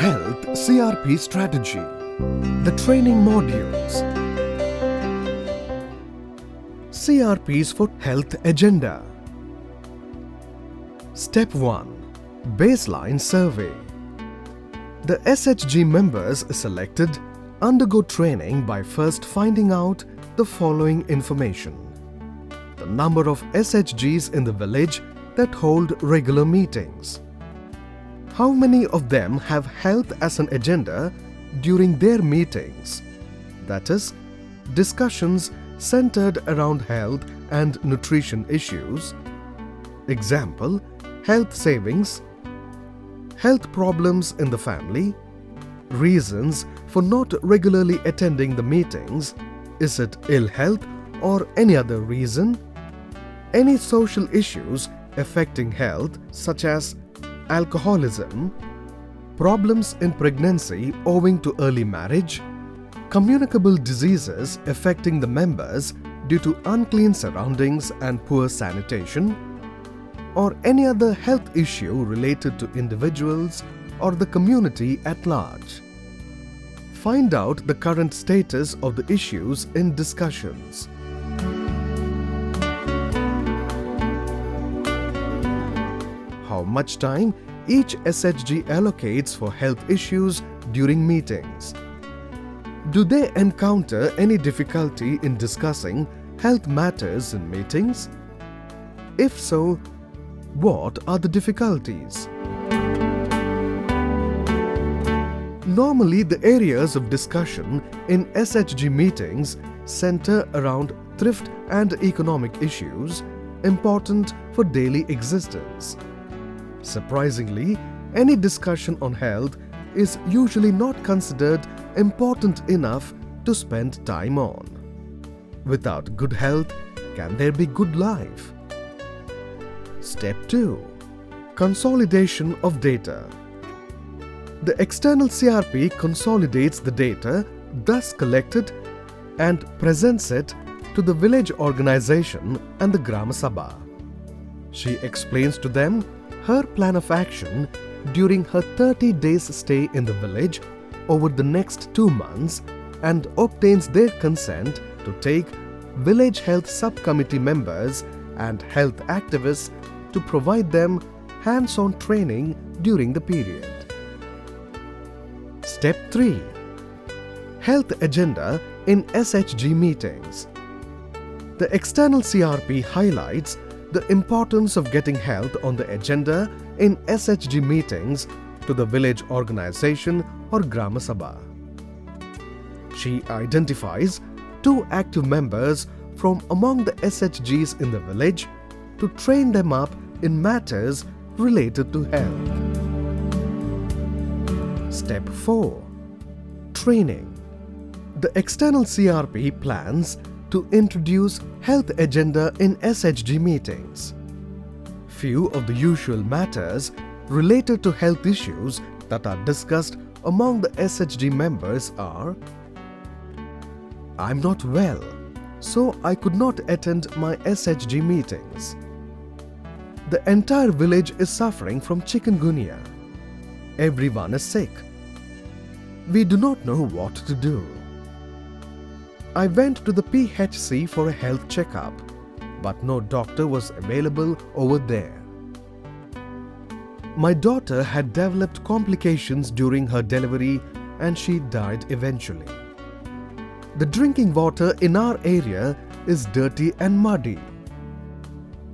Health CRP Strategy. The training modules. CRPs for Health Agenda. Step 1. Baseline Survey. The SHG members selected undergo training by first finding out the following information: the number of SHGs in the village that hold regular meetings, how many of them have health as an agenda during their meetings, that is, discussions centered around health and nutrition issues, example, health savings, health problems in the family, reasons for not regularly attending the meetings, is it ill health or any other reason, any social issues affecting health such as alcoholism, problems in pregnancy owing to early marriage, communicable diseases affecting the members due to unclean surroundings and poor sanitation, or any other health issue related to individuals or the community at large. Find out the current status of the issues in discussions. How much time each SHG allocates for health issues during meetings. Do they encounter any difficulty in discussing health matters in meetings? If so, what are the difficulties? Normally, the areas of discussion in SHG meetings center around thrift and economic issues important for daily existence. Surprisingly, any discussion on health is usually not considered important enough to spend time on. Without good health, can there be good life? Step 2. Consolidation of data. The external CRP consolidates the data thus collected and presents it to the village organization and the Grama Sabha. She explains to them her plan of action during her 30 days stay in the village over the next 2 months and obtains their consent to take village health subcommittee members and health activists to provide them hands-on training during the period. Step 3. Health Agenda in SHG meetings. The external CRP highlights the importance of getting health on the agenda in SHG meetings to the village organization or Grama Sabha. She identifies 2 active members from among the SHGs in the village to train them up in matters related to health. Step 4. Training. The external CRP plans to introduce health agenda in SHG meetings. Few of the usual matters related to health issues that are discussed among the SHG members are: I'm not well, so I could not attend my SHG meetings. The entire village is suffering from chikungunya. Everyone is sick. We do not know what to do. I went to the PHC for a health checkup, but no doctor was available over there. My daughter had developed complications during her delivery and she died eventually. The drinking water in our area is dirty and muddy.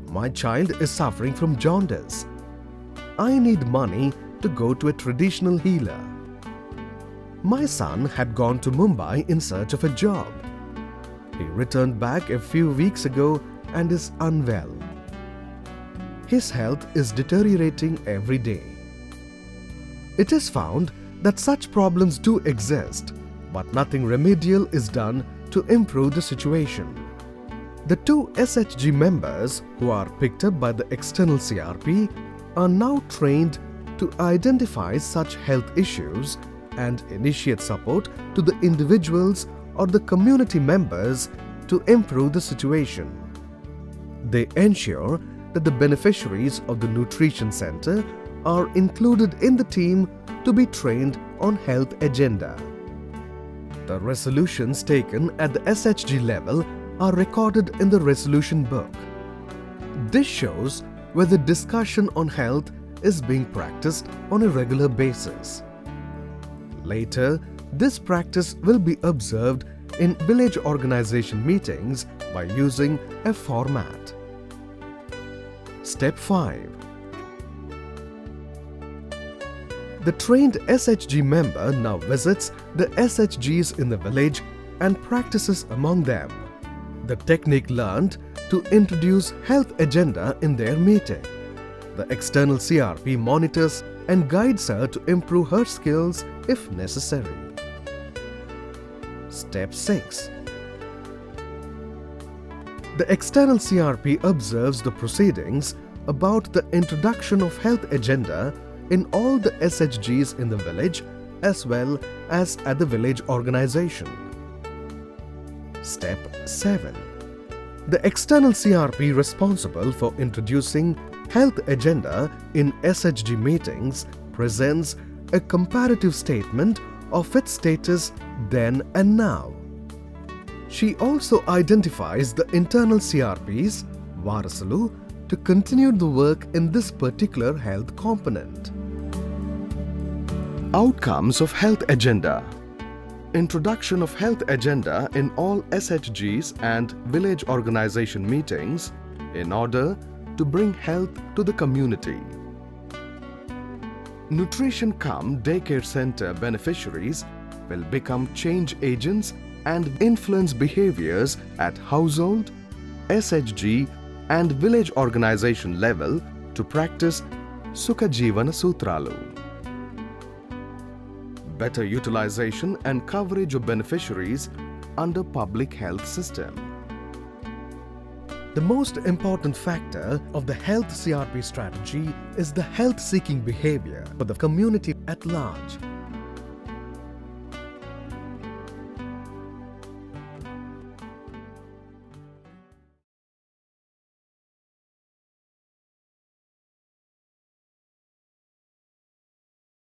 My child is suffering from jaundice. I need money to go to a traditional healer. My son had gone to Mumbai in search of a job. He returned back a few weeks ago and is unwell. His health is deteriorating every day. It is found that such problems do exist, but nothing remedial is done to improve the situation. The 2 SHG members who are picked up by the external CRP are now trained to identify such health issues and initiate support to the individuals or the community members to improve the situation. They ensure that the beneficiaries of the nutrition center are included in the team to be trained on health agenda. The resolutions taken at the SHG level are recorded in the resolution book. This shows whether discussion on health is being practiced on a regular basis. Later, this practice will be observed in village organization meetings by using a format. Step 5. The trained SHG member now visits the SHGs in the village and practices among them the technique learned to introduce health agenda in their meeting. The external CRP monitors and guides her to improve her skills if necessary. Step 6. The external CRP observes the proceedings about the introduction of health agenda in all the SHGs in the village as well as at the village organization. Step 7. The external CRP responsible for introducing health agenda in SHG meetings presents a comparative statement of its status then and now. She also identifies the internal CRPs, Varasulu, to continue the work in this particular health component. Outcomes of health agenda. Introduction of health agenda in all SHGs and village organization meetings in order to bring health to the community. Nutrition cum daycare center beneficiaries will become change agents and influence behaviors at household, SHG and village organization level to practice Sukha Jeevana Sutralu. Better utilization and coverage of beneficiaries under public health system. The most important factor of the health CRP strategy is the health-seeking behavior for the community at large.